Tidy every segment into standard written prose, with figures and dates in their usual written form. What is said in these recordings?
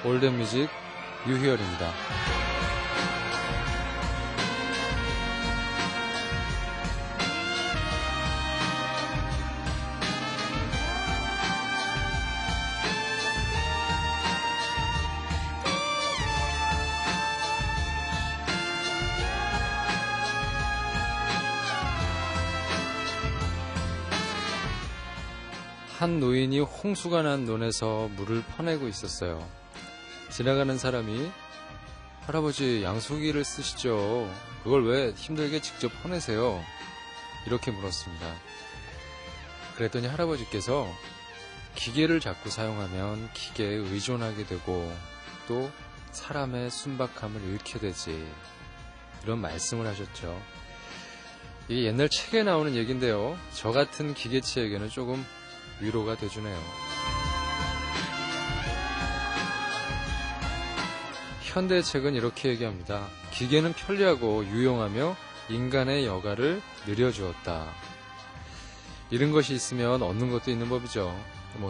올드뮤직 유희열입니다. 한 노인이 홍수가 난 논에서 물을 퍼내고 있었어요. 지나가는 사람이 할아버지 양수기를 쓰시죠. 그걸 왜 힘들게 직접 퍼내세요? 이렇게 물었습니다. 그랬더니 할아버지께서 기계를 자꾸 사용하면 기계에 의존하게 되고 또 사람의 순박함을 잃게 되지. 이런 말씀을 하셨죠. 이게 옛날 책에 나오는 얘기인데요. 저 같은 기계치에게는 조금 위로가 돼주네요. 현대의 책은 이렇게 얘기합니다. 기계는 편리하고 유용하며 인간의 여가를 늘려주었다. 이런 것이 있으면 얻는 것도 있는 법이죠.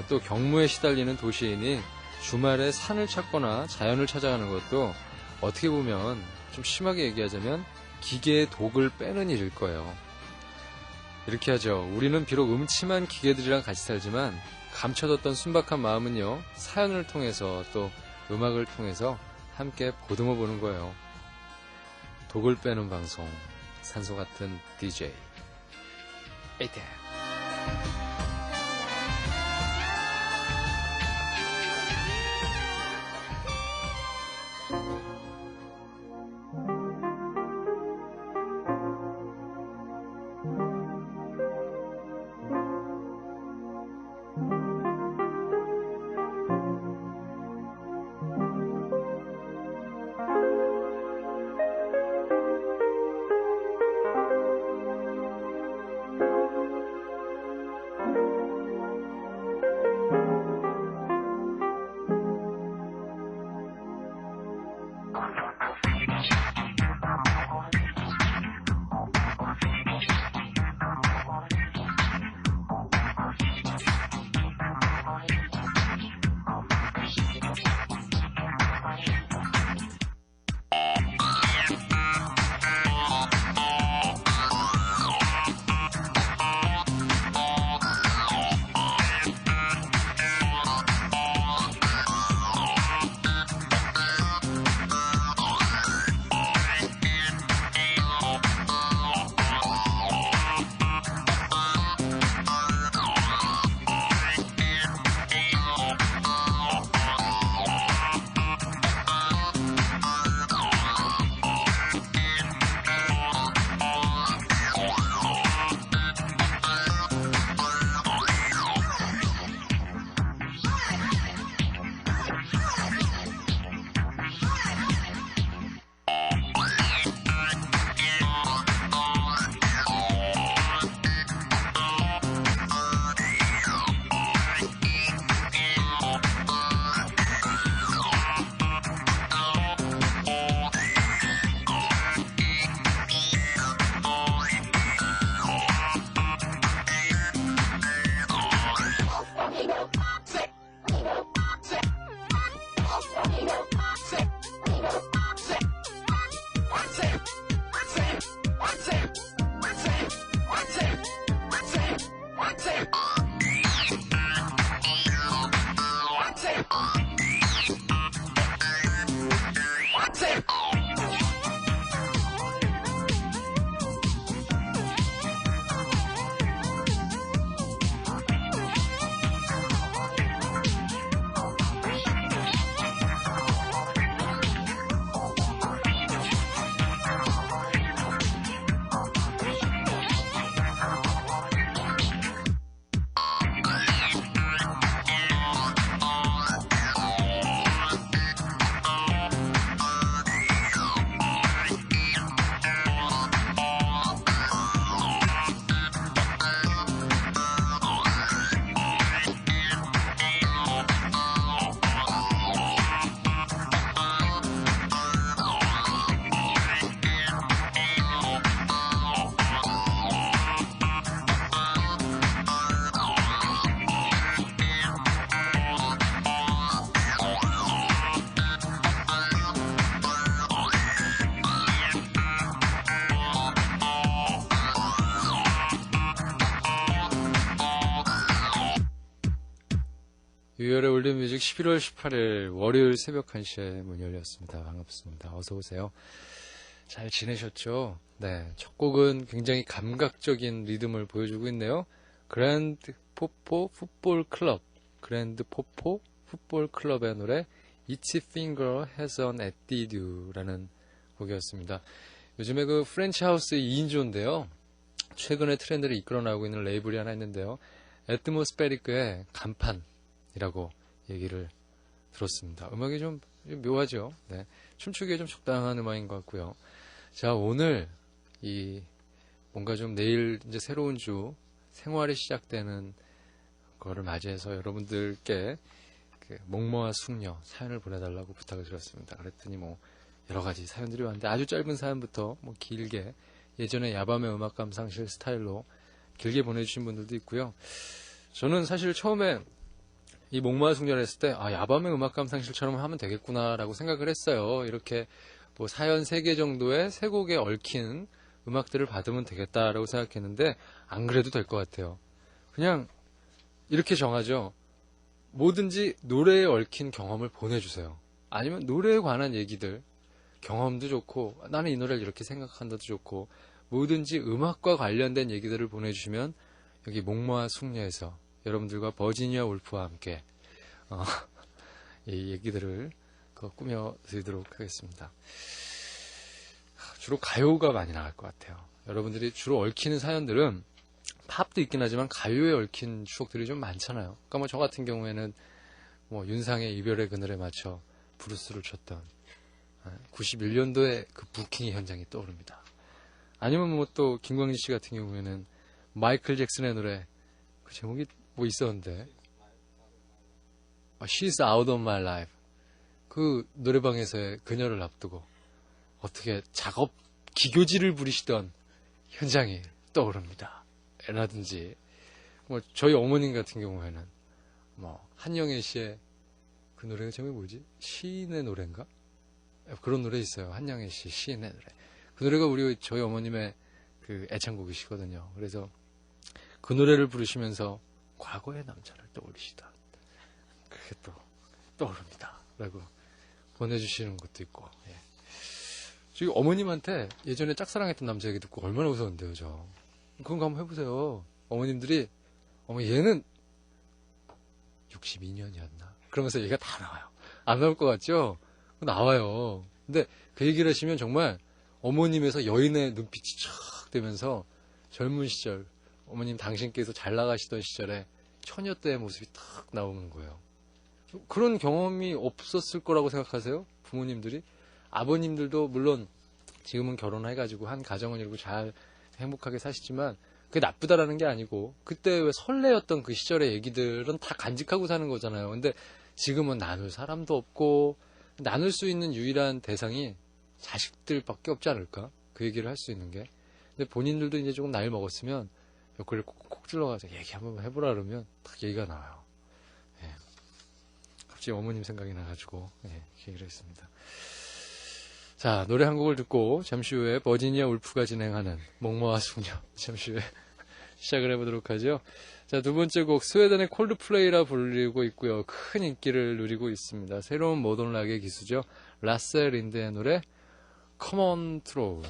또 경무에 시달리는 도시인이 주말에 산을 찾거나 자연을 찾아가는 것도 어떻게 보면 좀 심하게 얘기하자면 기계의 독을 빼는 일일 거예요. 이렇게 하죠. 우리는 비록 음침한 기계들이랑 같이 살지만 감춰뒀던 순박한 마음은요, 사연을 통해서 또 음악을 통해서 함께 보듬어 보는 거예요. 독을 빼는 방송, 산소 같은 DJ. 에이테. 유열의 올드뮤직 11월 18일 월요일 새벽 1시에 문 열렸습니다. 반갑습니다. 어서 오세요. 잘 지내셨죠? 네, 첫 곡은 굉장히 감각적인 리듬을 보여주고 있네요. 그랜드 포포 풋볼 클럽, 그랜드 포포 풋볼 클럽의 노래 Each Finger Has an Attitude라는 곡이었습니다. 요즘에 그 프렌치 하우스 2인조인데요. 최근에 트렌드를 이끌어 나가고 있는 레이블이 하나 있는데요. 애트모스페리크의 간판이라고 얘기를 들었습니다. 음악이 좀 묘하죠. 네, 춤추기에 좀 적당한 음악인 것 같고요. 자, 오늘 뭔가 좀 내일 이제 새로운 주 생활이 시작되는 거를 맞이해서 여러분들께 목모와 숙녀 사연을 보내달라고 부탁을 드렸습니다. 그랬더니 여러 가지 사연들이 왔는데 아주 짧은 사연부터 길게 예전에 야밤의 음악 감상실 스타일로 길게 보내주신 분들도 있고요. 저는 사실 처음에 이 목모와 숙녀를 했을 때 야밤의 음악 감상실처럼 하면 되겠구나라고 생각을 했어요. 이렇게 사연 3개 정도의 3곡에 얽힌 음악들을 받으면 되겠다라고 생각했는데 안 그래도 될 것 같아요. 그냥 이렇게 정하죠. 뭐든지 노래에 얽힌 경험을 보내주세요. 아니면 노래에 관한 얘기들, 경험도 좋고 나는 이 노래를 이렇게 생각한다도 좋고 뭐든지 음악과 관련된 얘기들을 보내주시면 여기 목모와 숙녀에서 여러분들과 버지니아 울프와 함께 이 얘기들을 꾸며드리도록 하겠습니다. 주로 가요가 많이 나갈 것 같아요. 여러분들이 주로 얽히는 사연들은 팝도 있긴 하지만 가요에 얽힌 추억들이 좀 많잖아요. 그러니까 저 같은 경우에는 윤상의 이별의 그늘에 맞춰 브루스를 쳤던 91년도의 그 부킹의 현장이 떠오릅니다. 아니면 또 김광진 씨 같은 경우에는 마이클 잭슨의 노래 그 제목이 있었는데 She's Out of My Life 그 노래방에서의 그녀를 앞두고 어떻게 작업 기교질을 부리시던 현장이 떠오릅니다. 라든지 저희 어머님 같은 경우에는 한영애 씨의 그 노래가 제목이 뭐지? 시인의 노래인가? 그런 노래 있어요. 한영애 씨 시인의 노래. 그 노래가 저희 어머님의 그 애창곡이시거든요. 그래서 그 노래를 부르시면서 과거의 남자를 떠올리시다. 그게 또 떠오릅니다. 라고 보내주시는 것도 있고. 예. 저희 어머님한테 예전에 짝사랑했던 남자 얘기 듣고 얼마나 웃었는데요, 저. 그건 한번 해보세요. 어머님들이, 얘는 62년이었나? 그러면서 얘기가 다 나와요. 안 나올 것 같죠? 나와요. 근데 그 얘기를 하시면 정말 어머님에서 여인의 눈빛이 촥 되면서 젊은 시절, 어머님 당신께서 잘 나가시던 시절에 처녀 때의 모습이 탁 나오는 거예요. 그런 경험이 없었을 거라고 생각하세요? 부모님들이? 아버님들도 물론 지금은 결혼해가지고 한 가정을 이루고 잘 행복하게 사시지만 그게 나쁘다라는 게 아니고 그때 왜 설레었던 그 시절의 얘기들은 다 간직하고 사는 거잖아요. 근데 지금은 나눌 사람도 없고 나눌 수 있는 유일한 대상이 자식들밖에 없지 않을까? 그 얘기를 할 수 있는 게. 근데 본인들도 이제 조금 나이 먹었으면 옆구리를 콕콕 찔러가지고 얘기 한번 해보라 그러면 딱 얘기가 나와요. 예. 갑자기 어머님 생각이 나가지고 얘기를 했습니다. 자, 노래 한 곡을 듣고 잠시 후에 버지니아 울프가 진행하는 목모와 숙녀 잠시 후에 시작을 해보도록 하죠. 자, 두 번째 곡 스웨덴의 콜드플레이라 불리고 있고요. 큰 인기를 누리고 있습니다. 새로운 모던 락의 기수죠. 라세 린드의 노래 Come on Through.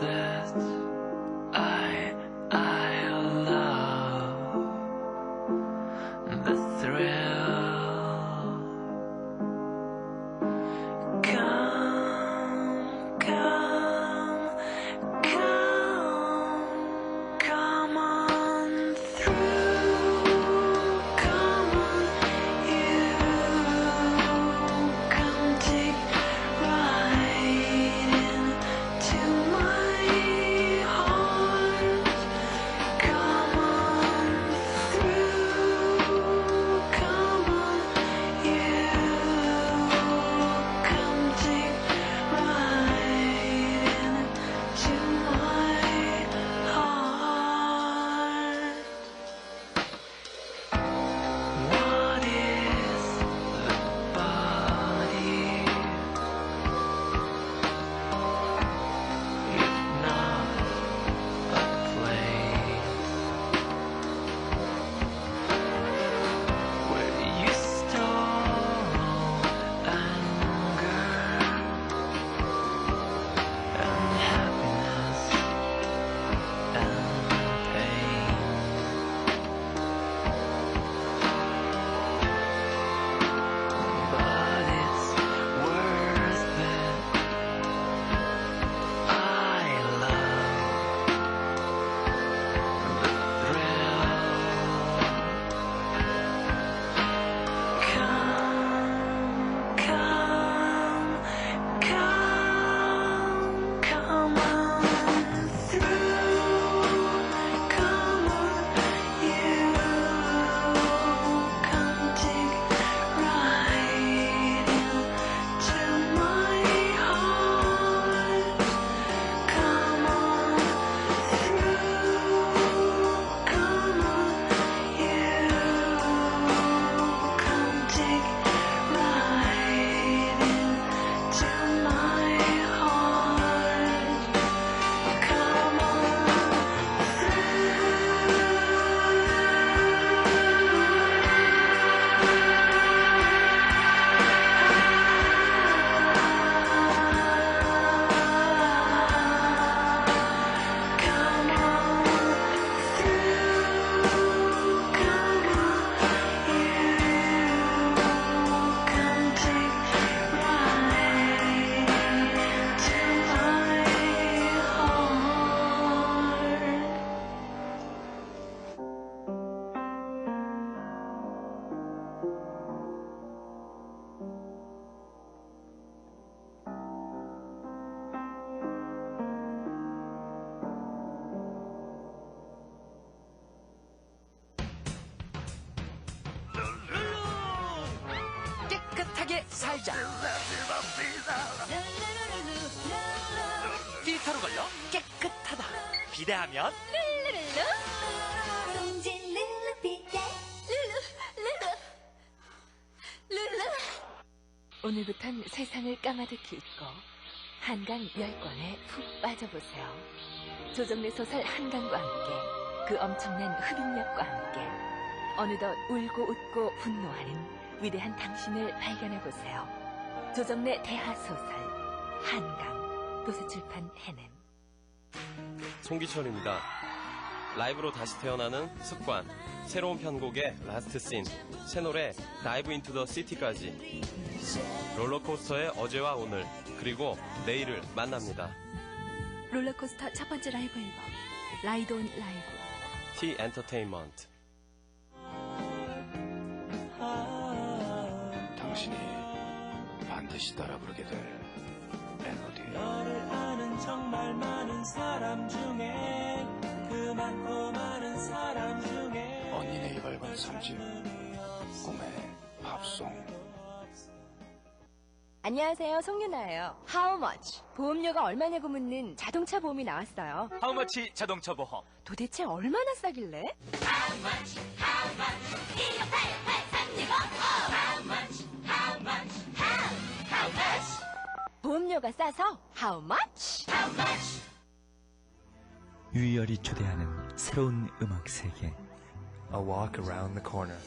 that I love the thrill. Come on through. Come on, you. Come take right into my heart. Come on through. Come on, you. Come take right into my heart. What is the body if not a place where you store anger and happiness and pain? But it's worth it. I love the thrill. Come on through. Come on, you. Come take right into my heart. Come on through. Come on, you. Come take right into my heart. Come on 깨끗하게 살자. 필터로 걸려 깨끗하다. 비대하면 오늘부턴 세상을 까마득히 잊고 한강 10권에 푹 빠져보세요. 조정래 소설 한강과 함께 그 엄청난 흡입력과 함께 어느덧 울고 웃고 분노하는 위대한 당신을 발견해보세요. 조정래 대하소설 한강, 도서출판 해냄. 송기철입니다. 라이브로 다시 태어나는 습관, 새로운 편곡의 라스트 씬, 새 노래 다이브 인투 더 시티까지 롤러코스터의 어제와 오늘 그리고 내일을 만납니다. 롤러코스터 첫 번째 라이브 앨범 라이드 온 라이브 T 엔터테인먼트. 당신이 반드시 따라 부르게 될 멜로디. 너를 아는 정말 많은 사람 중에 그 많고 많은 사람 중에 언니네 밝은 삼집 꿈의 팝송. 안녕하세요, 송윤아예요. How much? 보험료가 얼마냐고 묻는 자동차 보험이 나왔어요. 하우머치 자동차 보험. 도대체 얼마나 싸길래? 보험료가 싸서 How much? 유희열이 초대하는 새로운 음악 세계. A walk around the corner.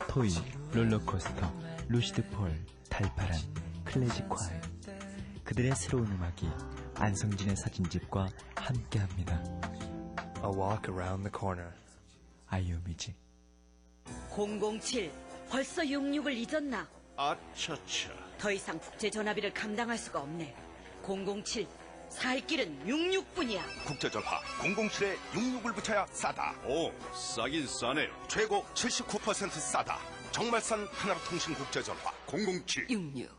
토이, 롤러코스터, 루시드 폴, 달파란, 클래식 과일. 그들의 새로운 음악이 안성진의 사진집과 함께합니다. A walk around the corner. 아이유뮤직. 007 벌써 66을 잊었나? 아차차. 더 이상 국제전화비를 감당할 수가 없네. 007 살 길은 66뿐이야. 국제전화 007에 66을 붙여야 싸다. 오, 싸긴 싸네요. 최고 79% 싸다. 정말 싼 하나로통신 국제전화 007. 66.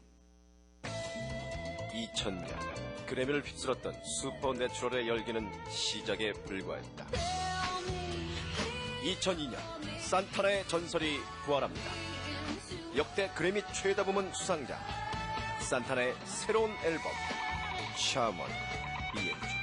2000년 그래미를 휩쓸었던 슈퍼내추럴의 열기는 시작에 불과했다. 2002년 산타나의 전설이 부활합니다. 역대 그래미 최다 부문 수상자 산타나의 새로운 앨범 샤먼 이엔주.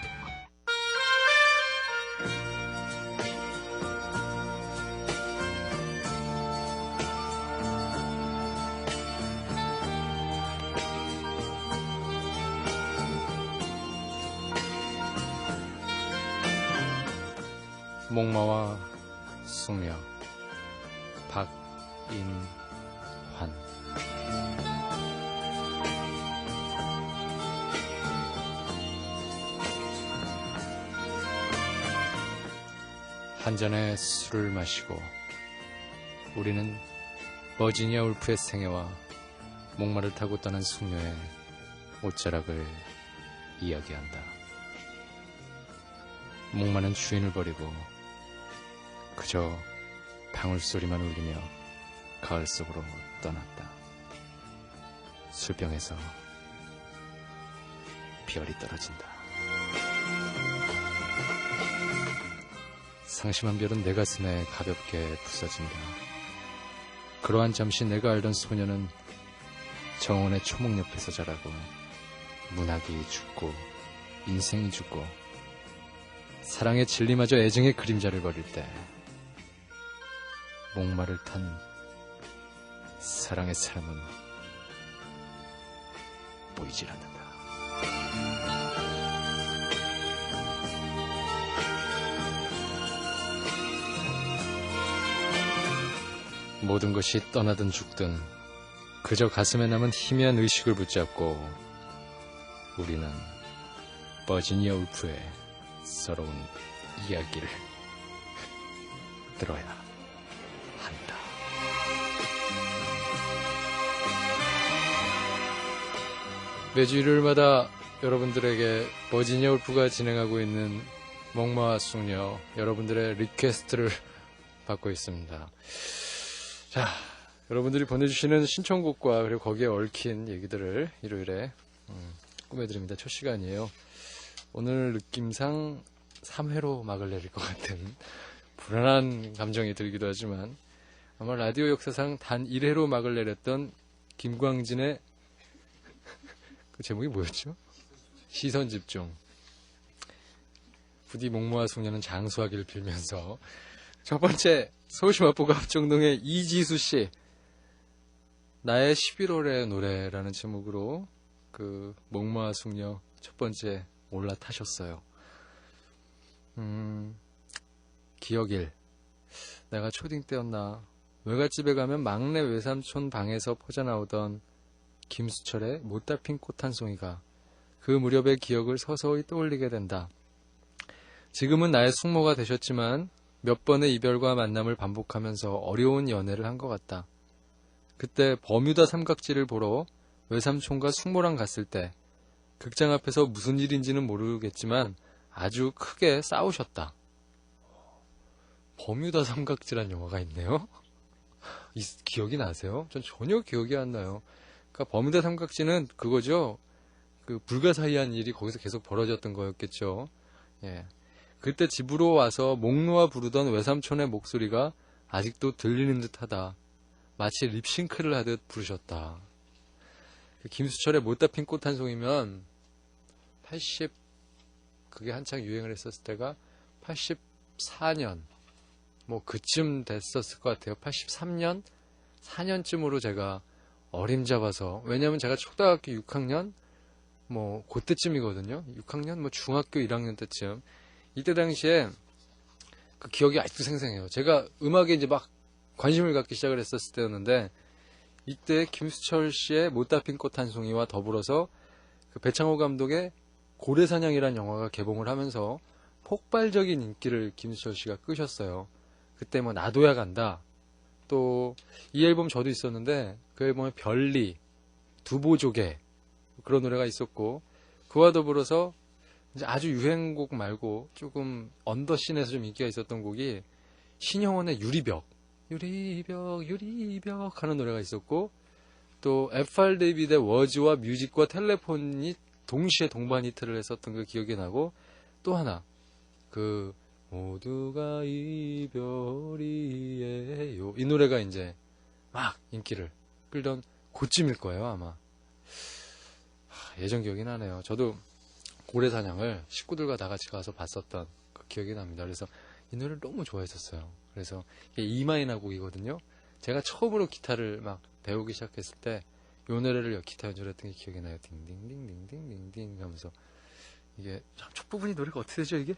목마와 숙녀 박인환. 한 잔의 술을 마시고 우리는 버지니아 울프의 생애와 목마를 타고 떠난 숙녀의 옷자락을 이야기한다. 목마는 주인을 버리고 그저 방울소리만 울리며 가을 속으로 떠났다. 술병에서 별이 떨어진다. 상심한 별은 내 가슴에 가볍게 부서진다. 그러한 잠시 내가 알던 소녀는 정원의 초목 옆에서 자라고 문학이 죽고 인생이 죽고 사랑의 진리마저 애정의 그림자를 버릴 때 목마를 탄 사랑의 삶은 보이질 않는다. 모든 것이 떠나든 죽든 그저 가슴에 남은 희미한 의식을 붙잡고 우리는 버지니아 울프의 서러운 이야기를 들어야 한다. 매주 일요일마다 여러분들에게 버지니아 울프가 진행하고 있는 목마와 숙녀, 여러분들의 리퀘스트를 받고 있습니다. 자, 여러분들이 보내주시는 신청곡과 그리고 거기에 얽힌 얘기들을 일요일에 꾸며드립니다. 첫 시간이에요. 오늘 느낌상 3회로 막을 내릴 것 같은 불안한 감정이 들기도 하지만 아마 라디오 역사상 단 1회로 막을 내렸던 김광진의 그 제목이 뭐였죠? 시선집중. 부디 목마와 숙녀는 장수하기를 빌면서 첫 번째 서울시 마포구 합정동의 이지수 씨, 나의 11월의 노래라는 제목으로 그 목마와 숙녀 첫 번째 올라타셨어요. 기억일. 내가 초딩 때였나. 외갓집에 가면 막내 외삼촌 방에서 퍼져나오던 김수철의 못다 핀 꽃 한 송이가 그 무렵의 기억을 서서히 떠올리게 된다. 지금은 나의 숙모가 되셨지만 몇 번의 이별과 만남을 반복하면서 어려운 연애를 한 것 같다. 그때 버뮤다 삼각지를 보러 외삼촌과 숙모랑 갔을 때 극장 앞에서 무슨 일인지는 모르겠지만 아주 크게 싸우셨다. 버뮤다 삼각지란 영화가 있네요. 기억이 나세요? 전 전혀 기억이 안 나요. 그러니까 버뮤다 삼각지는 그거죠. 그 불가사의한 일이 거기서 계속 벌어졌던 거였겠죠. 예. 그때 집으로 와서 목 놓아 부르던 외삼촌의 목소리가 아직도 들리는 듯하다. 마치 립싱크를 하듯 부르셨다. 김수철의 못다 핀 꽃 한 송이면 그게 한창 유행을 했었을 때가 84년 뭐 그쯤 됐었을 것 같아요. 83년? 4년쯤으로 제가 어림잡아서, 왜냐면 제가 초등학교 6학년 뭐 그때쯤이거든요. 6학년 뭐 중학교 1학년 때쯤. 이때 당시에 그 기억이 아직도 생생해요. 제가 음악에 이제 막 관심을 갖기 시작을 했었을 때였는데 이때 김수철 씨의 못다 핀 꽃 한 송이와 더불어서 그 배창호 감독의 고래사냥이라는 영화가 개봉을 하면서 폭발적인 인기를 김수철 씨가 끄셨어요. 그때 뭐 나도야 간다. 또 이 앨범 저도 있었는데 그 앨범에 별리, 두보조개 그런 노래가 있었고 그와 더불어서 이제 아주 유행곡 말고 조금 언더씬에서 좀 인기가 있었던 곡이 신형원의 유리벽 하는 노래가 있었고 또 FR 데이비드의 워즈와 뮤직과 텔레폰이 동시에 동반 히트를 했었던 그 기억이 나고 또 하나 그 모두가 이별이에요 이 노래가 이제 막 인기를 끌던 그쯤일 거예요 아마. 예전 기억이 나네요. 저도 고래사냥을 식구들과 다 같이 가서 봤었던 그 기억이 납니다. 그래서 이 노래를 너무 좋아했었어요. 그래서 이게 이마이나 곡이거든요. 제가 처음으로 기타를 막 배우기 시작했을 때 이 노래를 기타 연주했던 게 기억이 나요. 딩딩딩딩딩딩 하면서 이게 참 첫 부분이 노래가 어떻게 되죠 이게?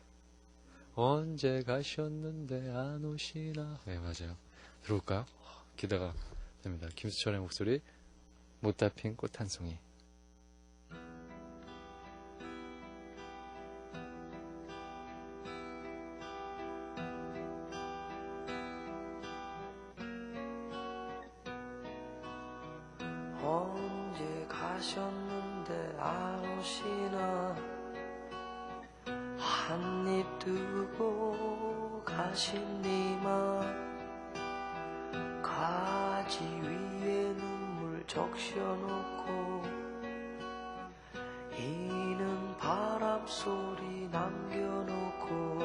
언제 가셨는데 안 오시나. 네 맞아요. 들어볼까요? 기대가 됩니다. 김수철의 목소리 못다 핀 꽃 한 송이. 언제 가셨는데 안 오시나 한입 두고 가신 니만 가지 위에 눈물 적셔놓고 이는 바람 소리 남겨놓고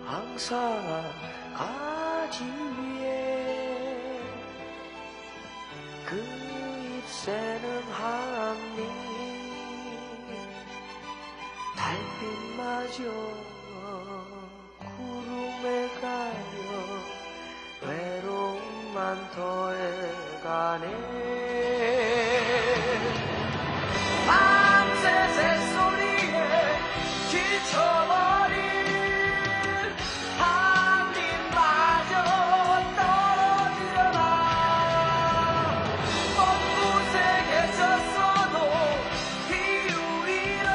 항상 가지 위에 그 잎새는 한입 달빛마저 구름에 가려 외로움만 더해가네 밤새 새소리에 지쳐버린 한입마저 떨어지려나 먼 곳에 계셨어도 비우리라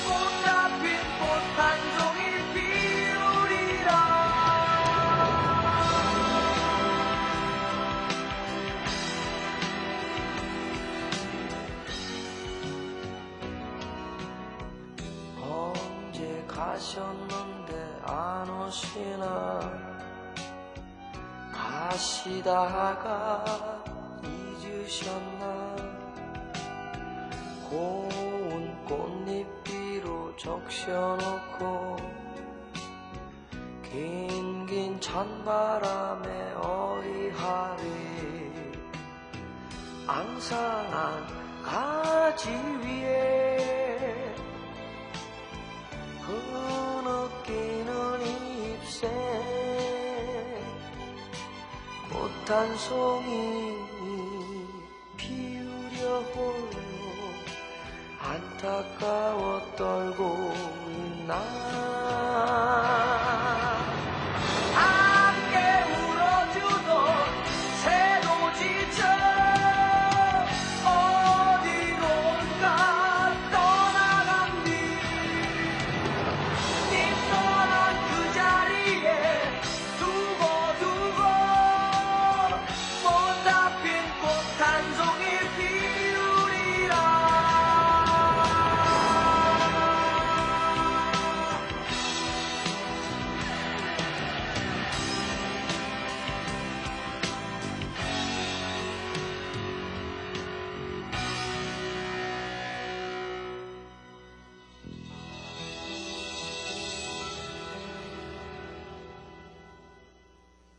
못 잡힌 꽃 한 송이 피우리라 언제 가셨는데 안 오시나 가시다가 잊으셨나 고운 꽃잎비로 적셔놓고 긴긴 찬바람에 어리하리 앙상한 가지 위에 흐느끼는 잎새 꽃 한 송이 피우려 홀로 안타까워 떨고 있나 함께 울어주던 새도 지쳐 어디론가 떠나간디 님 떠난 그 자리에 두고두고 못 잡힌 꽃 한 송이 피우리라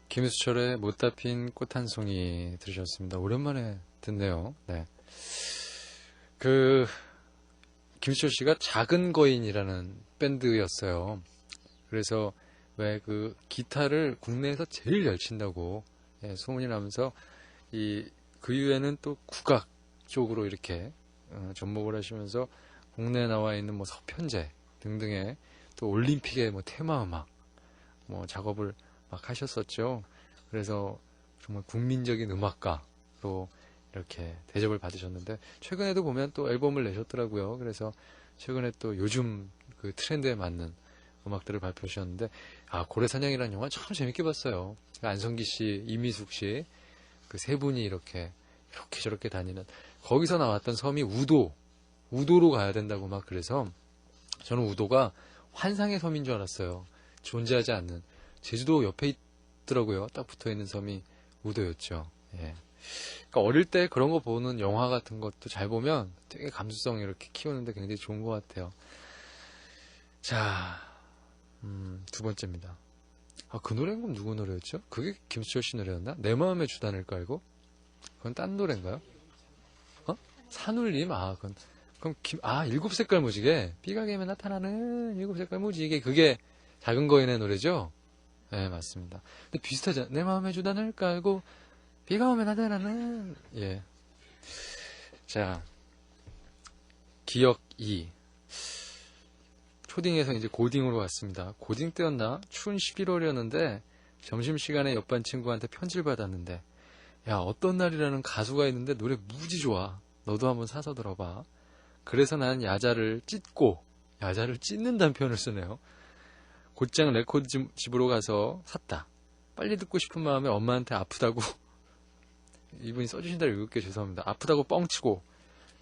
김수철의 못다 핀 꽃 한 송이 들으셨습니다. 오랜만에 듣네요. 네. 김수철 씨가 작은 거인이라는 밴드였어요. 그래서 왜 그 기타를 국내에서 제일 잘 친다고 소문이 나면서 그 이후에는 또 국악 쪽으로 이렇게 접목을 하시면서 국내에 나와 있는 뭐 서편제 등등의 또 올림픽의 뭐 테마 음악 뭐 작업을 막 하셨었죠. 그래서 정말 국민적인 음악가로 이렇게 대접을 받으셨는데 최근에도 보면 또 앨범을 내셨더라고요. 그래서 최근에 또 요즘 그 트렌드에 맞는 음악들을 발표하셨는데 고래사냥이라는 영화 참 재밌게 봤어요. 안성기 씨, 이미숙 씨 그 세 분이 이렇게 저렇게 다니는 거기서 나왔던 섬이 우도로 가야 된다고 막 그래서 저는 우도가 환상의 섬인 줄 알았어요. 존재하지 않는 제주도 옆에 있더라고요. 딱 붙어있는 섬이 우도였죠. 예. 그러니까 어릴 때 그런 거 보는 영화 같은 것도 잘 보면 되게 감수성 이렇게 키우는데 굉장히 좋은 것 같아요. 자, 두 번째입니다. 그 노래는 그럼 누구 노래였죠? 그게 김수철 씨 노래였나? 내 마음의 주단을 깔고? 그건 딴 노래인가요? 산울림? 그럼 일곱 색깔 무지개? 비가 개면 나타나는 일곱 색깔 무지개. 그게 작은 거인의 노래죠? 네, 맞습니다. 근데 비슷하잖아요. 내 마음의 주단을 깔고 비가 오면 나타나는. 예. 자, 기억 2. 초딩에서 이제 고딩으로 왔습니다. 고딩 때였나? 추운 11월이었는데 점심시간에 옆반 친구한테 편지를 받았는데 야, 어떤 날이라는 가수가 있는데 노래 무지 좋아. 너도 한번 사서 들어봐. 그래서 난 야자를 찢는다는 표현을 쓰네요. 곧장 레코드집으로 가서 샀다. 빨리 듣고 싶은 마음에 엄마한테 아프다고 이분이 써주신 대로 읽을게 죄송합니다. 아프다고 뻥치고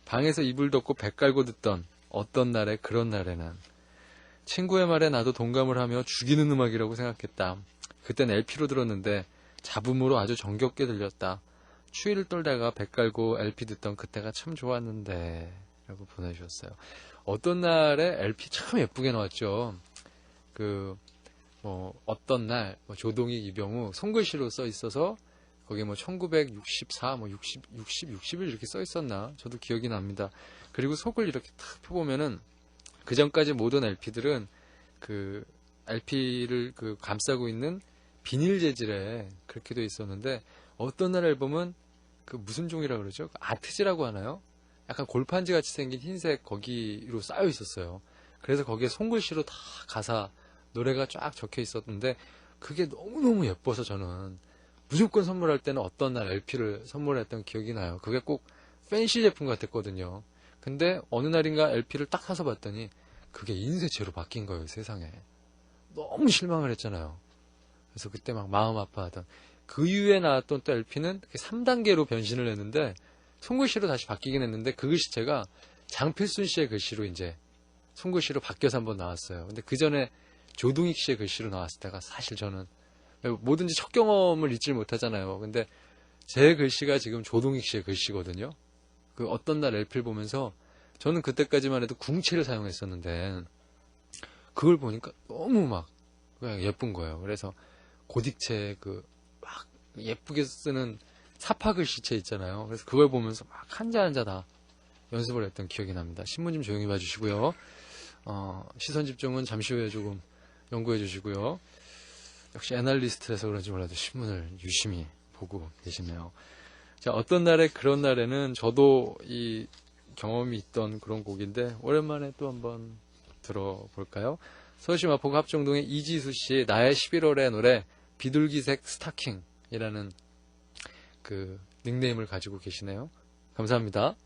방에서 이불 덮고 배 깔고 듣던 어떤 날에 그런 날에는 친구의 말에 나도 동감을 하며 죽이는 음악이라고 생각했다. 그땐 LP로 들었는데 잡음으로 아주 정겹게 들렸다. 추위를 떨다가 배 깔고 LP 듣던 그때가 참 좋았는데 라고 보내주셨어요. 어떤 날에 LP 참 예쁘게 나왔죠. 어떤 날 조동익, 이병우 손글씨로 써 있어서 거기에 1964, 61 이렇게 써 있었나? 저도 기억이 납니다. 그리고 속을 이렇게 탁 펴보면은 그 전까지 모든 LP들은 그 LP를 감싸고 있는 비닐 재질에 그렇게 돼 있었는데 어떤 날 앨범은 무슨 종이라고 그러죠? 아트지라고 하나요? 약간 골판지 같이 생긴 흰색 거기로 쌓여 있었어요. 그래서 거기에 손글씨로 다 가사 노래가 쫙 적혀 있었는데 그게 너무너무 예뻐서 저는 무조건 선물할 때는 어떤 날 LP를 선물했던 기억이 나요. 그게 꼭 팬시 제품 같았거든요. 근데 어느 날인가 LP를 딱 사서 봤더니 그게 인쇄체로 바뀐 거예요, 세상에. 너무 실망을 했잖아요. 그래서 그때 막 마음 아파하던 그 이후에 나왔던 또 LP는 3단계로 변신을 했는데 손글씨로 다시 바뀌긴 했는데 그 글씨체가 장필순 씨의 글씨로 이제 손글씨로 바뀌어서 한번 나왔어요. 근데 그 전에 조동익 씨의 글씨로 나왔을 때가 사실 저는 뭐든지 첫 경험을 잊질 못하잖아요. 근데 제 글씨가 지금 조동익 씨의 글씨거든요. 그 어떤 날 LP를 보면서 저는 그때까지만 해도 궁체를 사용했었는데 그걸 보니까 너무 막 그냥 예쁜 거예요. 그래서 고딕체 막 예쁘게 쓰는 사파 글씨체 있잖아요. 그래서 그걸 보면서 막 한자 다 연습을 했던 기억이 납니다. 신문 좀 조용히 봐주시고요. 시선 집중은 잠시 후에 조금 연구해 주시고요. 역시 애널리스트라서 그런지 몰라도 신문을 유심히 보고 계시네요. 자, 어떤 날에 그런 날에는 저도 이 경험이 있던 그런 곡인데 오랜만에 또 한번 들어볼까요? 서울시 마포구 합정동의 이지수 씨 나의 11월의 노래 비둘기색 스타킹이라는 그 닉네임을 가지고 계시네요. 감사합니다.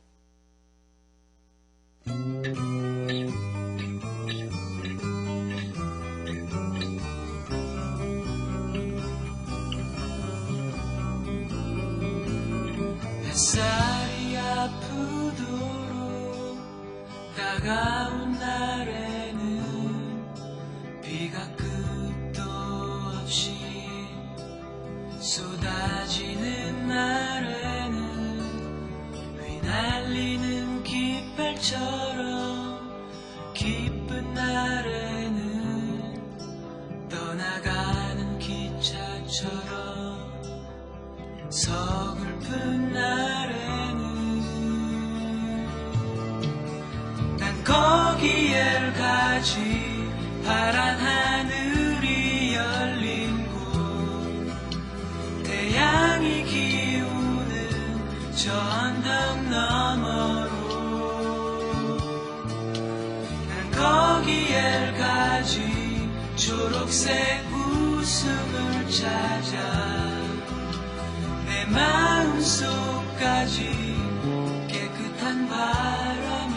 햇살이 아프도록 다가온 날에는 비가 끝도 없이 쏟아지는 날에는 휘날리는 깃발처럼 기쁜 날에는 떠나가는 기차처럼 서글픈 날에는 난 거기에 가지 파란 하늘이 열린 곳 태양이 기우는 저 언덕 너머로 난 거기에 가지 초록색 웃음을 찾아 내 마음속 수까지 깨끗한 바람이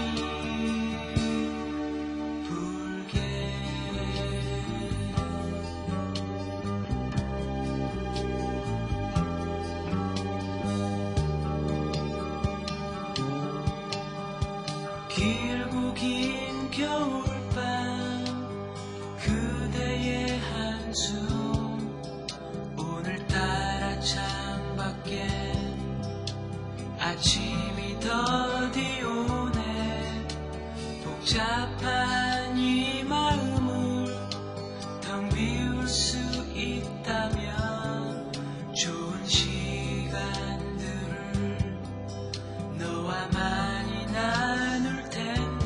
불게 길고 긴 겨울밤 그대의 한숨 오늘따라 창밖에 아침이 더디 오네 복잡한 이 마음을 텅 비울 수 있다면 좋은 시간들을 너와 많이 나눌 텐데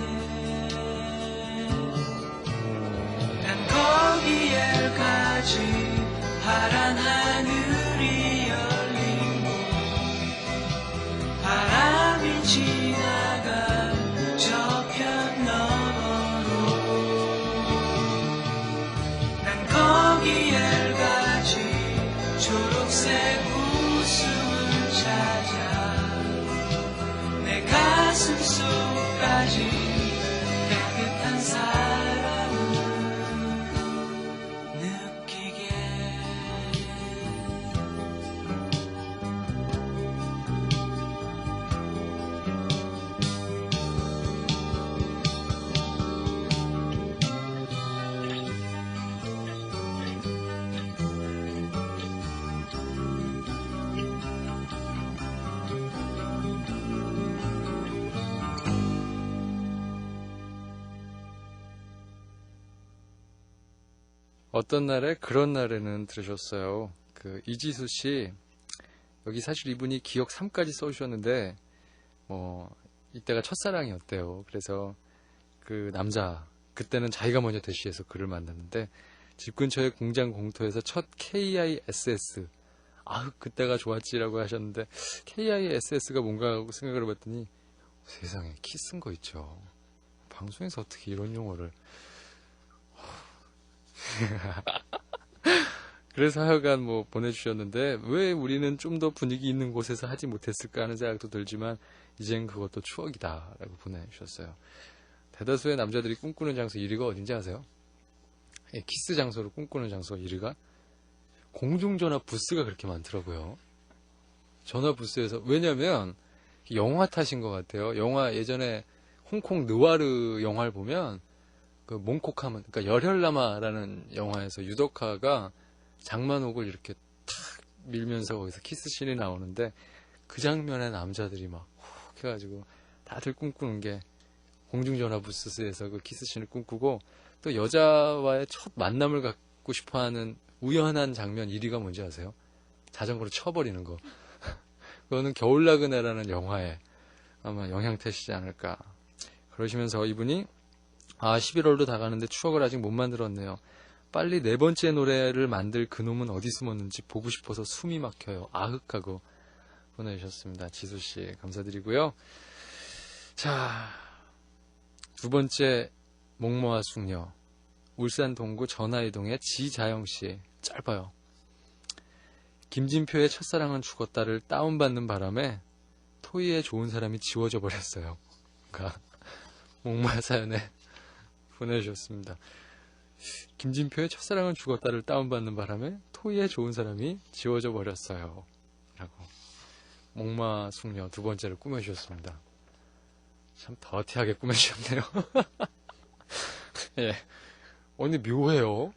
난 거기에 가지 파란 하늘이 열린 곳 바람이 지나간 저편 너머로 난 거기에 가지 초록색 웃음을 찾아 내 가슴 속까지 깨끗한 사랑을 느끼게 어떤 날에 그런 날에는 들으셨어요. 그 이지수 씨 여기 사실 이분이 기억 3까지 써주셨는데 이때가 첫사랑이었대요. 그래서 그 남자 그때는 자기가 먼저 대시해서 그를 만났는데 집 근처의 공장 공터에서 첫 KISS 그때가 좋았지라고 하셨는데 KISS가 뭔가 하고 생각을 해봤더니 세상에 키스인 거 있죠. 방송에서 어떻게 이런 용어를 그래서 하여간 보내주셨는데 왜 우리는 좀 더 분위기 있는 곳에서 하지 못했을까 하는 생각도 들지만 이젠 그것도 추억이다 라고 보내주셨어요. 대다수의 남자들이 꿈꾸는 장소 1위가 어딘지 아세요? 키스 장소로 꿈꾸는 장소 1위가 공중전화 부스가 그렇게 많더라고요. 전화 부스에서 왜냐면 영화 탓인 것 같아요. 영화 예전에 홍콩 느와르 영화를 보면 그 몽콕하면 그러니까 열혈남아라는 영화에서 유덕화가 장만옥을 이렇게 탁 밀면서 거기서 키스씬이 나오는데 그 장면에 남자들이 막 훅 해가지고 다들 꿈꾸는 게 공중전화 부스에서 그 키스씬을 꿈꾸고 또 여자와의 첫 만남을 갖고 싶어하는 우연한 장면 1위가 뭔지 아세요? 자전거로 쳐버리는 거. 그거는 겨울나그네라는 영화에 아마 영향태시지 않을까. 그러시면서 이분이 11월도 다가는데 추억을 아직 못 만들었네요. 빨리 4번째 노래를 만들 그놈은 어디 숨었는지 보고 싶어서 숨이 막혀요. 아흑하고 보내주셨습니다. 지수씨 감사드리고요. 자, 2번째 목모아 숙녀 울산 동구 전화이동의 지자영씨 짧아요. 김진표의 첫사랑은 죽었다를 다운받는 바람에 토이의 좋은 사람이 지워져 버렸어요. 그러니까 목모아 사연에 보내주셨습니다. 김진표의 첫사랑은 죽었다를 다운받는 바람에 토이의 좋은 사람이 지워져 버렸어요. 라고 목마 숙녀 2번째를 꾸며주셨습니다. 참 더티하게 꾸며주셨네요. 예. 오늘 묘해요.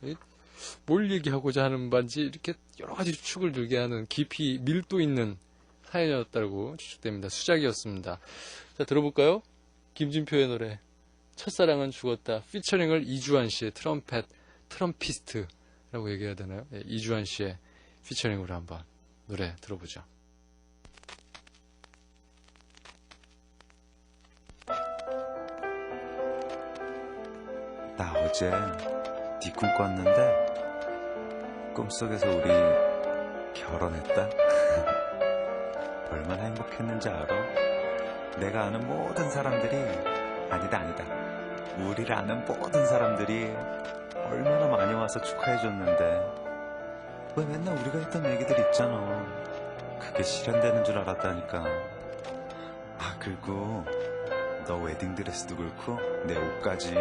뭘 얘기하고자 하는 반지 이렇게 여러 가지 추측을 들게 하는 깊이 밀도 있는 사연이었다고 추측됩니다. 수작이었습니다. 자, 들어볼까요? 김진표의 노래 첫사랑은 죽었다. 피처링을 이주환 씨의 트럼피스트라고 얘기해야 되나요? 예, 이주환 씨의 피처링으로 한번 노래 들어보죠. 나 어제 네 꿈 꿨는데 꿈속에서 우리 결혼했다. 얼마나 행복했는지 알아? 내가 아는 모든 사람들이 아니다. 우리를 아는 모든 사람들이 얼마나 많이 와서 축하해줬는데 왜 맨날 우리가 했던 얘기들 있잖아. 그게 실현되는 줄 알았다니까. 아, 그리고 너 웨딩드레스도 그렇고 내 옷까지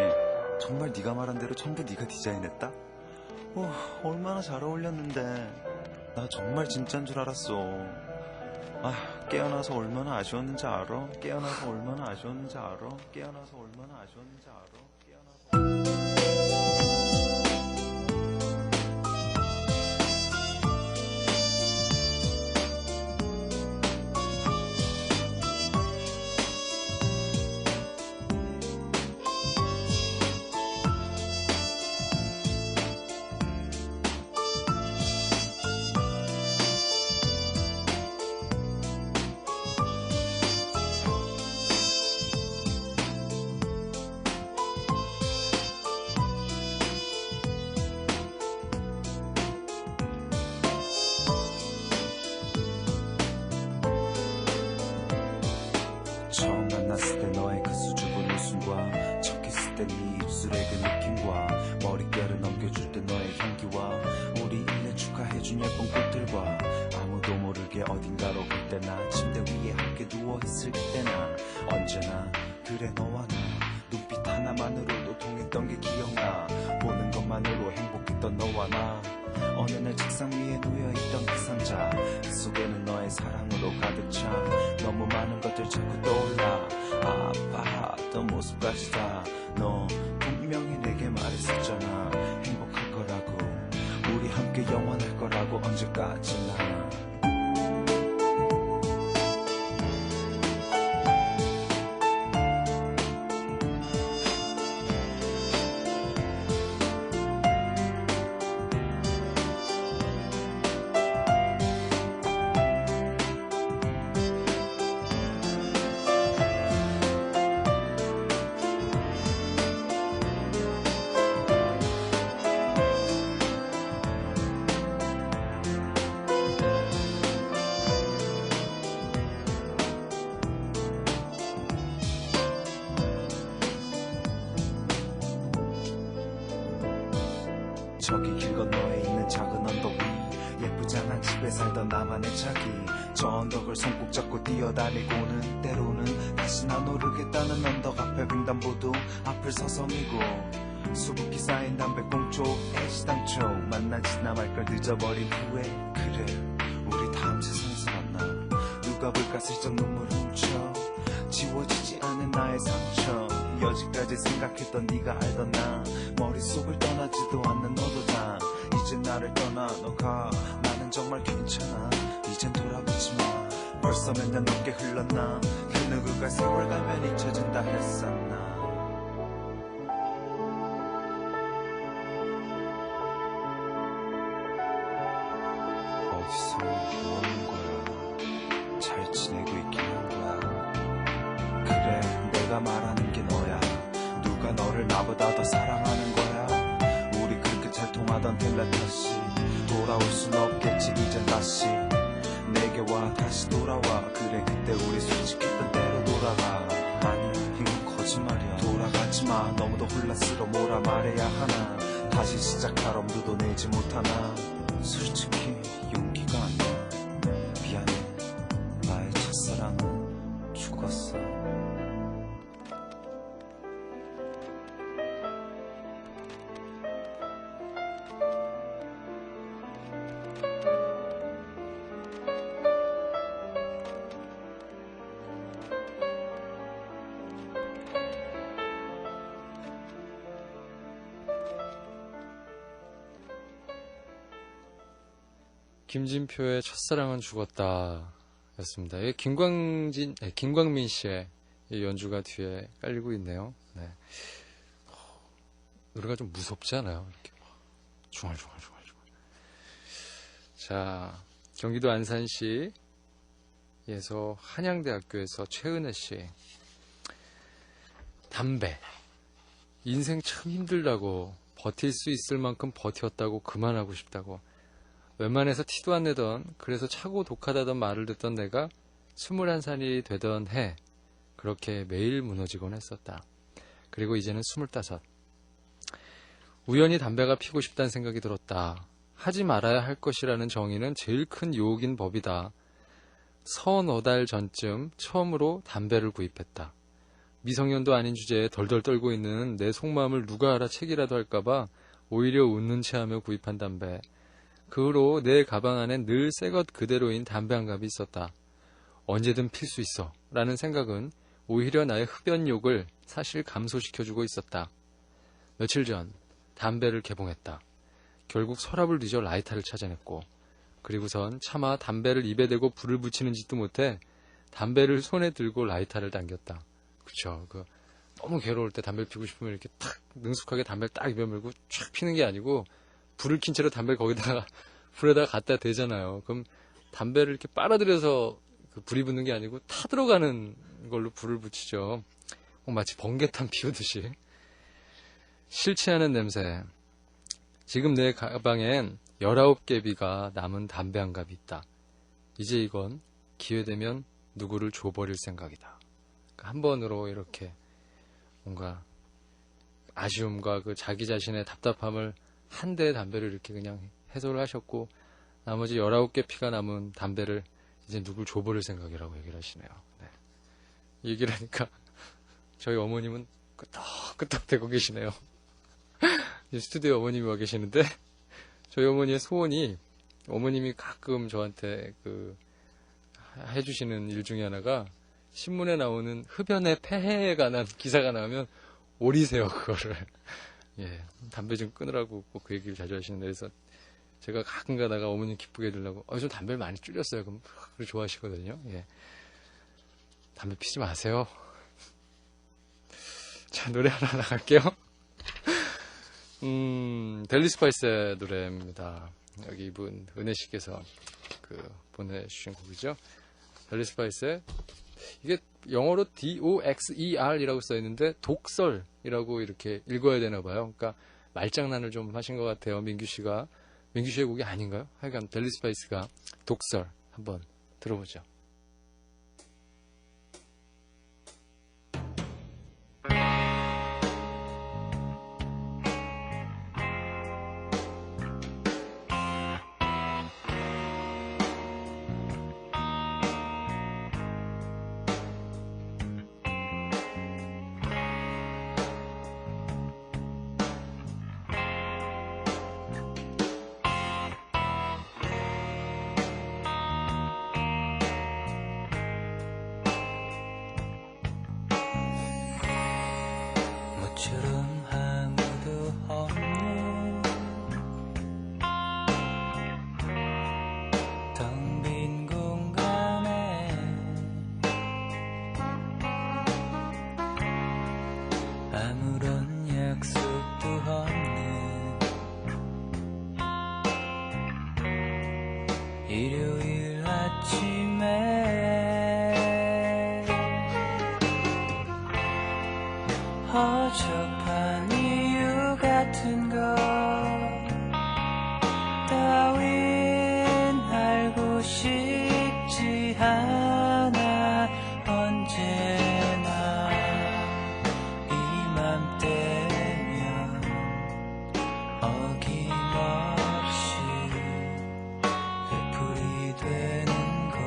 정말 네가 말한 대로 전부 네가 디자인했다? 얼마나 잘 어울렸는데. 나 정말 진짜인 줄 알았어. 아, 깨어나서 얼마나 아쉬웠는지 알아? 깨어나서 얼마나 아쉬웠는지 알아? 깨어나서 얼마나 아쉬웠는지 알아? 처음 만났을 때 너의 그 수줍은 웃음과 첫 키스 때 네 입술의 그 느낌과 머릿결을 넘겨줄 때 너의 향기와 우리 1년 축하해준 예쁜 꽃들과 아무도 모르게 어딘가로 갈 때나 침대 위에 함께 누워있을 때나 언제나 그래 너와 나 눈빛 하나만으로도 통했던 게 기억나. 보는 것만으로 행복했던 너와 나 어느 날 책상 위에 놓여있던 그 상자 그 속에는 너의 사랑으로 가득 차 너무 많은 것들 자꾸 떠올라. 아파하던 모습까지 다 너 분명히 내게 말했었잖아. 행복할 거라고 우리 함께 영원할 거라고 언제까지나. 저기 길 건너에 있는 작은 언덕 위 예쁘장한 집에 살던 나만의 자기. 저 언덕을 손꼭 잡고 뛰어다니고는 때로는 다시 나 모르겠다는 언덕 앞에 횡단보도 앞을 서성이고 수북히 쌓인 담배꽁초 애시당초 만나 지나 말 걸 늦어버린 후에 그래 우리 다음 세상에서 만나. 누가 볼까 슬쩍 눈물을 훔쳐 지워지지 않은 나의 상처. 여지까지 생각했던 네가 알던 나 머릿속을 떠나지도 않는 너도 다 이제 나를 떠나 너가 나는 정말 괜찮아. 이젠 돌아보지 마. 벌써 몇 년 넘게 흘렀나. 그 누구가 세월 가면 잊혀진다 했었나. 어디서 뭐 하는 거야. 잘 지내고 있긴 한 거야. 그래 내가 말하는 게 너야. 누가 너를 나보다 더 사랑하는 거야. 우리 그렇게 잘 통하던 텔레파시 돌아올 순 없겠지 이젠 다시 내게 와. 다시 돌아와. 그래 그때 우리 솔직했던 대로 돌아가. 아니야 이건 거짓말이야. 돌아가지 마. 너무도 혼란스러워. 뭐라 말해야 하나. 다시 시작할 엄두도 내지 못하나. 솔직히 용기가 안 나. 미안해. 나의 첫사랑은 죽었어. 김진표의 첫사랑은 죽었다 였습니다. 이게 김광민 씨의 이 연주가 뒤에 깔리고 있네요. 네. 노래가 좀 무섭지 않아요? 이렇게 중얼중얼. 자, 경기도 안산시에서 한양대학교에서 최은혜 씨. 담배. 인생 참 힘들다고, 버틸 수 있을 만큼 버텼다고, 그만하고 싶다고. 웬만해서 티도 안 내던, 그래서 차고 독하다던 말을 듣던 내가 21살이 되던 해 그렇게 매일 무너지곤 했었다. 그리고 이제는 25. 우연히 담배가 피고 싶다는 생각이 들었다. 하지 말아야 할 것이라는 정의는 제일 큰 유혹인 법이다. 서너 달 전쯤 처음으로 담배를 구입했다. 미성년도 아닌 주제에 덜덜 떨고 있는 내 속마음을 누가 알아채기라도 할까봐 오히려 웃는 체하며 구입한 담배. 그 후로 내 가방 안엔 늘 새것 그대로인 담배 한 갑이 있었다. 언제든 필 수 있어 라는 생각은 오히려 나의 흡연욕을 사실 감소시켜주고 있었다. 며칠 전 담배를 개봉했다. 결국 서랍을 뒤져 라이터를 찾아냈고, 그리고선 차마 담배를 입에 대고 불을 붙이는 짓도 못해 담배를 손에 들고 라이터를 당겼다. 그쵸. 너무 괴로울 때 담배를 피우고 싶으면 이렇게 탁 능숙하게 담배를 딱 입에 물고 촥 피는 게 아니고, 불을 킨 채로 담배를 거기다가 불에다가 갖다 대잖아요. 그럼 담배를 이렇게 빨아들여서 불이 붙는 게 아니고 타 들어가는 걸로 불을 붙이죠. 마치 번개탄 피우듯이. 싫지 않은 냄새. 지금 내 가방엔 19개비가 남은 담배 한 갑이 있다. 이제 이건 기회되면 누구를 줘버릴 생각이다. 한 번으로 이렇게 뭔가 아쉬움과 그 자기 자신의 답답함을 한 대의 담배를 이렇게 그냥 해소를 하셨고, 나머지 19개 피가 남은 담배를 이제 누굴 줘버릴 생각이라고 얘기를 하시네요. 네. 이 얘기를 하니까 저희 어머님은 끄떡끄떡 대고 계시네요. 스튜디오에 어머님이 와 계시는데, 저희 어머니의 소원이, 어머님이 가끔 저한테 해주시는 일 중에 하나가, 신문에 나오는 흡연의 폐해에 관한 기사가 나오면 오리세요, 그거를. 예, 담배 좀 끊으라고 꼭 그 얘기를 자주 하시는데, 그래서 제가 가끔 가다가 어머님 기쁘게 해드리려고, 좀 담배를 많이 줄였어요. 그럼 그걸 좋아하시거든요. 예. 담배 피지 마세요. 자, 노래 하나 나갈게요. 델리 스파이스의 노래입니다. 여기 이분 은혜 씨께서 보내주신 곡이죠. 델리 스파이스의, 이게 영어로 DOXER이라고 써있는데 독설이라고 이렇게 읽어야 되나 봐요. 그러니까 말장난을 좀 하신 것 같아요. 민규 씨의 곡이 아닌가요? 하여간 델리 스파이스가 독설 한번 들어보죠. 모처럼 아무도 없는 텅 빈 공간에 아무런 약속도 없는 일요일 아침에 허접한 이유 같은 것 따윈 알고 싶지 않아. 언제나 이맘때면 어김없이 되풀이 되는 걸.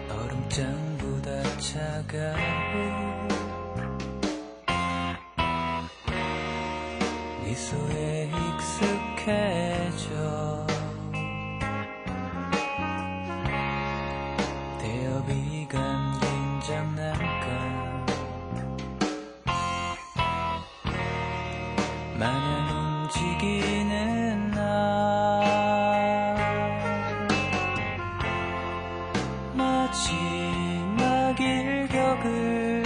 얼음장보다 차가운 미소에 익숙해져 대업이 감긴 장난감 마냥 움직이는 나 마지막 일격을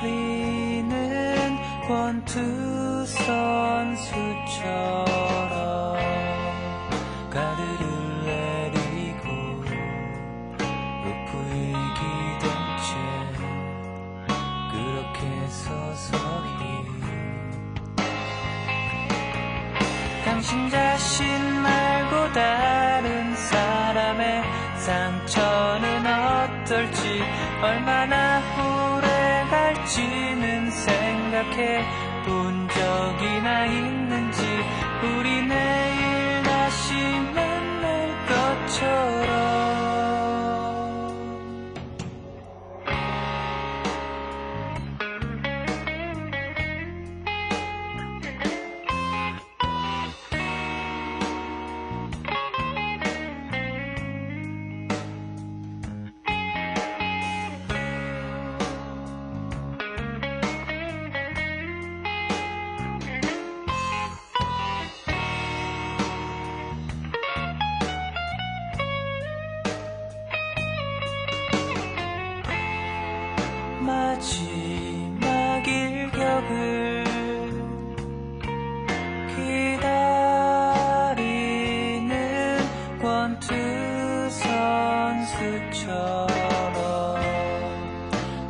기다리는 권투 선수처럼 가드를 내리고 루프이기 된 채 그렇게 서서히 당신 자신 말고 다른 사람의 상처는 어떨지 얼마나 오래 갈지는 생각해 본 적 여기나 있는지 우리 내일 다시 만날 것처럼 마지막 일격을 기다리는 권투 선수처럼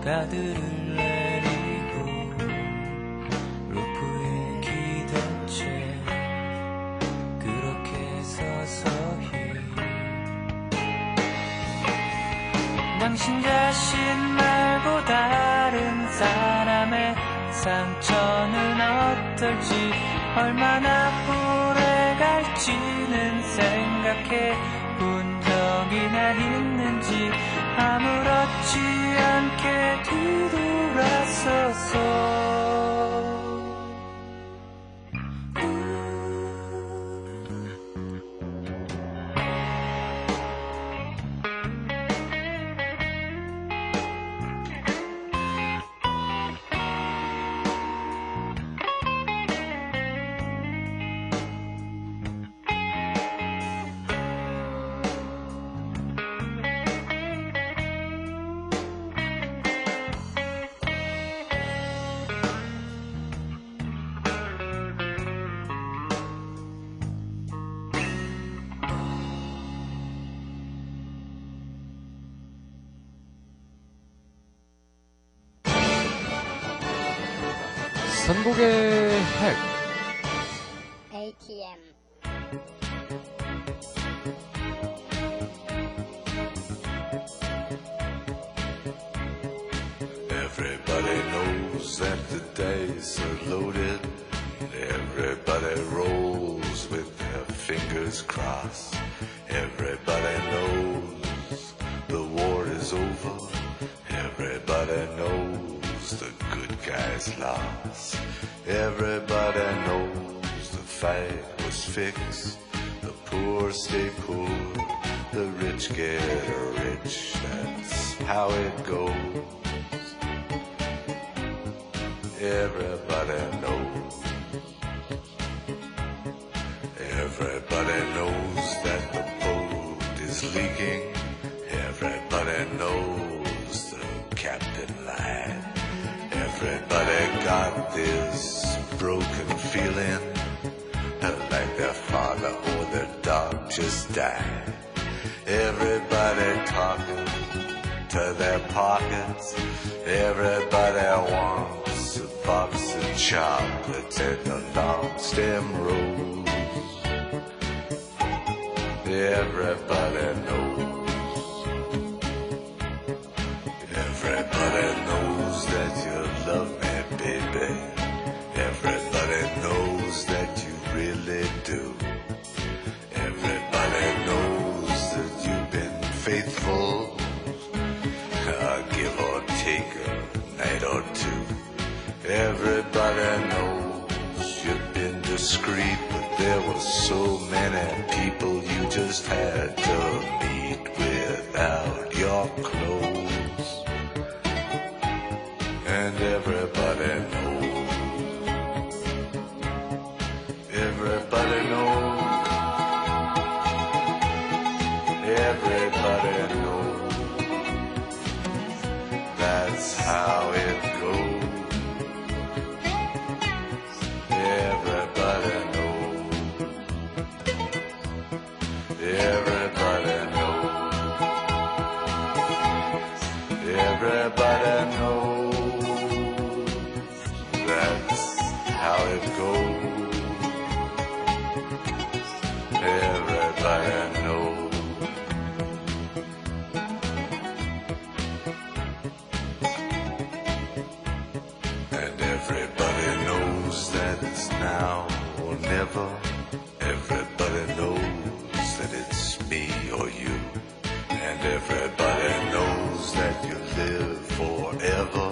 가드를 내리고 루프에 기댄 채 그렇게 서서히 당신 자신 말고 다른 사람의 상처는 어떨지 얼마나 오래 갈지는 생각해 본 적이나 있는지 아무렇지 않게 뒤돌아서서 선곡의 핵 ATM Everybody knows that the dice are loaded. Everybody rolls with their fingers crossed. Everybody knows the war is over. Everybody knows the good guys lost. Everybody knows the fight was fixed. The poor stay poor, the rich get rich. That's how it goes. Everybody knows. Everybody knows that the boat is leaking. Everybody knows the captain lied. Everybody got this broken feeling like their father or their dog just died. Everybody talking to their pockets. Everybody wants a box of chocolates and a long stem rose. Everybody knows. Everybody knows that you love me, baby. Everybody knows that you really do. Everybody knows that you've been faithful, give or take a night or two. Everybody knows you've been discreet, but there were so many people you just had to meet without your clothes. And everybody knows. Everybody knows. Everybody knows. That's how it goes. Everybody knows. Everybody knows. Everybody knows. That's how it goes. ever. Everybody knows that it's me or you. And everybody knows that you live forever.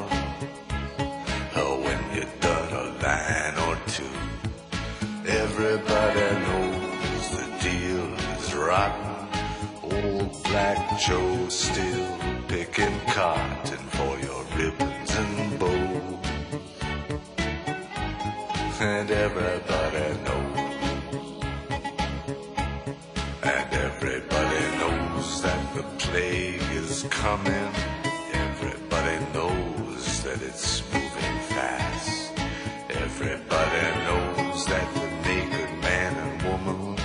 When you've done a line or two. Everybody knows the deal is rotten. Old Black Joe still picking cotton for your ribbons and bows. And everybody knows. And everybody knows that the plague is coming. Everybody knows that it's moving fast. Everybody knows that the naked man and woman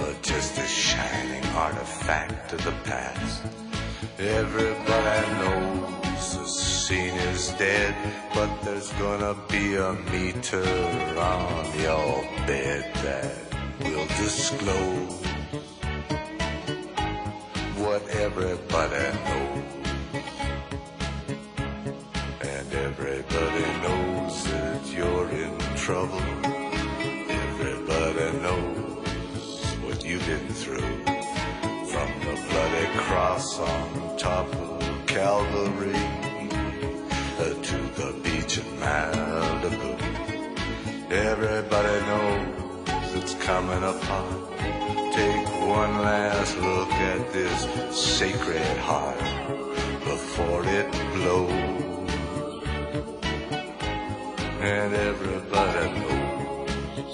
are just a shining artifact of the past. Everybody knows the scene is dead, but there's gonna be a meter on your bed that will disclose what everybody knows. And everybody knows that you're in trouble. Everybody knows what you've been through. From the bloody cross on top of Calvary to the beach in Malibu. Everybody knows it's coming apart. Take one last look at this sacred heart before it blows. And everybody knows.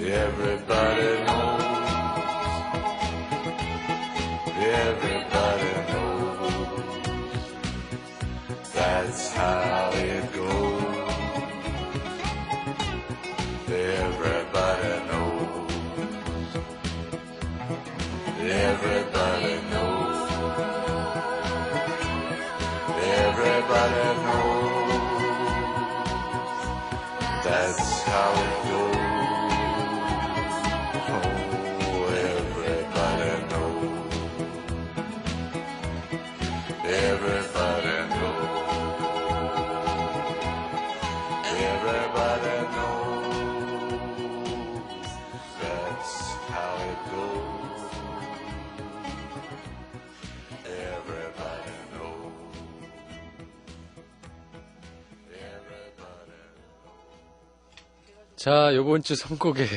Everybody knows. Everybody knows. That's how it goes. Everybody knows. Everybody knows. Everybody knows. That's how it goes. Oh, everybody knows. Everybody knows. Everybody knows. That's how it goes. Everybody knows. Everybody. 자, 요번 주 선곡에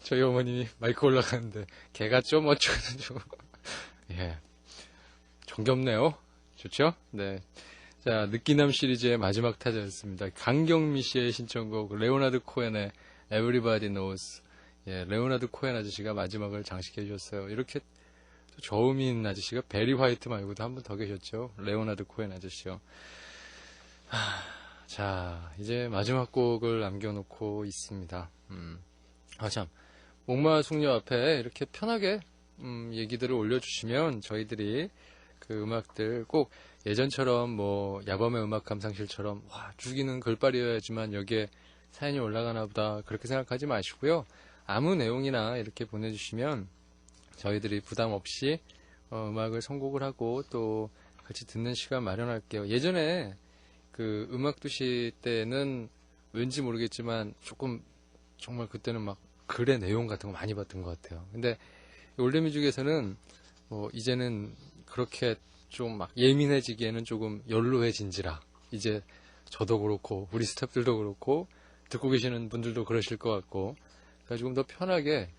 저희 어머님이 마이크 올라가는데 개가 좀 어쩌고저쩌고 예, 정겹네요. 좋죠? 네. 자, 느끼남 시리즈의 마지막 타자였습니다. 강경미 씨의 신청곡 레오나드 코엔의 Everybody Knows. 예, 레오나드 코엔 아저씨가 마지막을 장식해 주셨어요. 이렇게 저음인 아저씨가 베리 화이트 말고도 한 분 더 계셨죠. 레오나드 코엔 아저씨요. 자, 이제 마지막 곡을 남겨놓고 있습니다. 참, 목마 숙녀 앞에 이렇게 편하게 얘기들을 올려주시면 저희들이 그 음악들 꼭 예전처럼 뭐 야밤의 음악 감상실처럼 와 죽이는 글빨이어야지만 여기에 사연이 올라가나 보다 그렇게 생각하지 마시고요. 아무 내용이나 이렇게 보내주시면 저희들이 부담 없이 음악을 선곡을 하고 또 같이 듣는 시간 마련할게요. 예전에 그 음악도시 때는 왠지 모르겠지만 조금 정말 그때는 막 글의 내용 같은 거 많이 봤던 것 같아요. 근데 올드뮤직에서는 뭐 이제는 그렇게 좀 막 예민해지기에는 조금 연로해진지라 이제 저도 그렇고 우리 스태프들도 그렇고 듣고 계시는 분들도 그러실 것 같고 그러니까 조금 더 편하게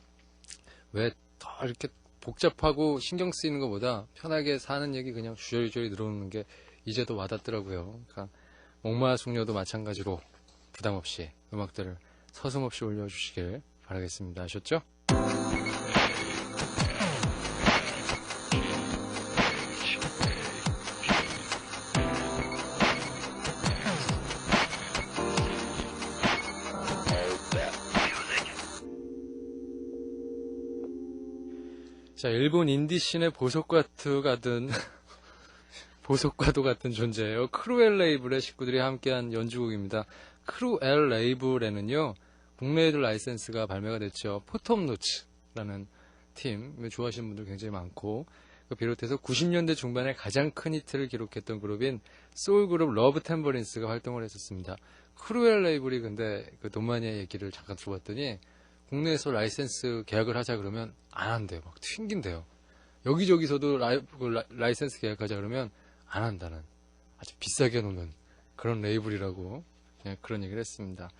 왜 더 이렇게 복잡하고 신경 쓰이는 것보다 편하게 사는 얘기 그냥 주저리주저리 들어오는 게 이제 더 와닿더라고요. 그러니까 목마 숙녀도 마찬가지로 부담 없이 음악들을 서슴없이 올려주시길 바라겠습니다. 아셨죠? 자, 일본 인디씬의 보석과도 같은 존재예요. 크루엘 레이블의 식구들이 함께한 연주곡입니다. 크루엘 레이블에는요, 국내에도 라이센스가 발매가 됐죠. 포톰노츠라는 팀, 좋아하시는 분들 굉장히 많고, 그 비롯해서 90년대 중반에 가장 큰 히트를 기록했던 그룹인 소울그룹 러브 탬버린스가 활동을 했었습니다. 크루엘 레이블이 근데 그 돈마니아 얘기를 잠깐 들어봤더니 국내에서 라이센스 계약을 하자 그러면 안 한대요. 막 튕긴대요. 여기저기서도 라이센스 계약하자 그러면 안 한다는, 아주 비싸게 놓는 그런 레이블이라고, 예, 그런 얘기를 했습니다.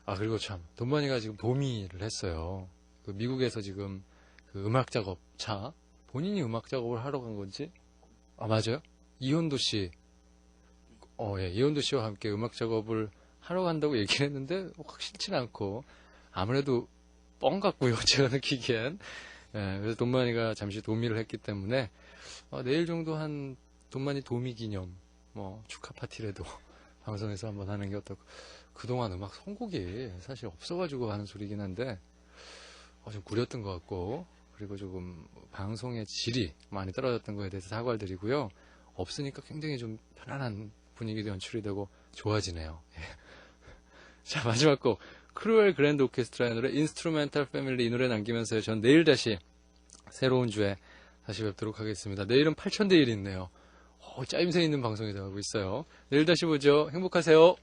아, 그리고 참 돈마니가 지금 도미를 했어요. 그 미국에서 지금 그 음악 작업차, 본인이 음악 작업을 하러 간 건지, 아, 맞아요? 이현도 씨, 예, 이현도 씨와 함께 음악 작업을 하러 간다고 얘기를 했는데 확실치는 않고, 아무래도 뻥 같고요, 제가 느끼기엔. 예, 그래서 돈마니가 잠시 도미를 했기 때문에 내일 정도 한 돈마니 도미 기념 뭐 축하 파티라도 방송에서 한번 하는 게 어떨까. 그동안 음악 선곡이 사실 없어가지고 하는 소리긴 한데 좀 구렸던 것 같고, 그리고 조금 방송의 질이 많이 떨어졌던 거에 대해서 사과를 드리고요. 없으니까 굉장히 좀 편안한 분위기도 연출이 되고 좋아지네요. 예. 자, 마지막 곡 크루엘 그랜드 오케스트라의 노래 인스트루멘탈 패밀리, 이 노래 남기면서 전 내일 다시 새로운 주에 다시 뵙도록 하겠습니다. 내일은 8000대 1이 있네요. 짜임새 있는 방송이 되고 있어요. 내일 다시 보죠. 행복하세요.